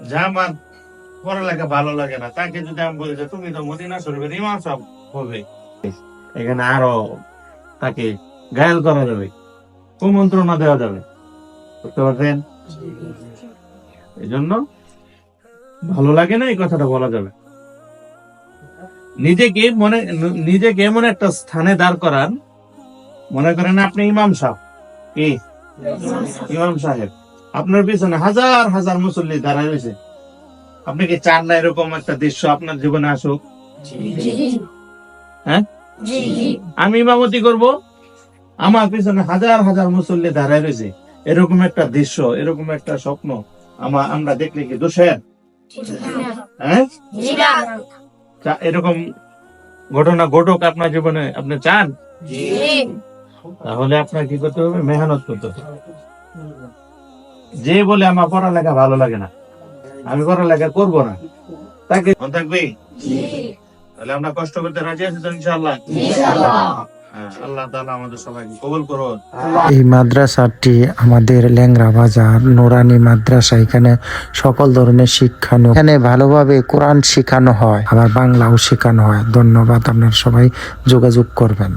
যে আমার পড়ালেখা ভালো লাগে না, তাকে যদি আমি বলি যে তুমি তো মদিনা শরীফের ইমাম সাহেব হবে, এখানে আরো তাকে ঘায়েল করা যাবে, কুমন্ত্রণা দেওয়া যাবে, বুঝতে পারছেন? এই জন্য ভালো লাগে না এই কথাটা বলা যাবে। নিজেকে এমন একটা স্থানে দাঁড় করান, মনে করেন আপনি ইমাম সাহেব, কি ইমাম সাহেব, আপনার পিছনে হাজার হাজার মুসল্লি দাঁড়ায় রয়েছে। আপনি কি চান না এরকম একটা দৃশ্য আপনার জীবনে আসুক? হ্যাঁ, আমি ইমামতি করব, আমার পিছনে হাজার হাজার মুসল্লি দাঁড়ায় রয়েছে, এরকম একটা দৃশ্য, এরকম একটা স্বপ্ন আমরা দেখলে কি দোষের? হ্যাঁ, এরকম ঘটনা ঘটুক আপনার জীবনে, আপনি চান? তাহলে আপনার কি করতে হবে? মেহনত করতে হবে। যে বলে আমার পড়ালেখা ভালো লাগে না, আমি পড়ালেখা করব না, তাকে থাকবে। তাহলে আমরা কষ্ট করতে রাজি আছি তো ইনশাআল্লাহ? আল্লাহ তাআলা আমাদের সবাইকে কবুল করুন। এই মাদ্রাসাটি আমাদের ল্যাংড়া বাজার নুরানি মাদ্রাসা। এখানে সকল ধরনের শিক্ষানো, এখানে ভালোভাবে কোরআন শেখানো হয়, আবার বাংলাও শেখানো হয়। ধন্যবাদ, আপনারা সবাই যোগাযোগ করবেন।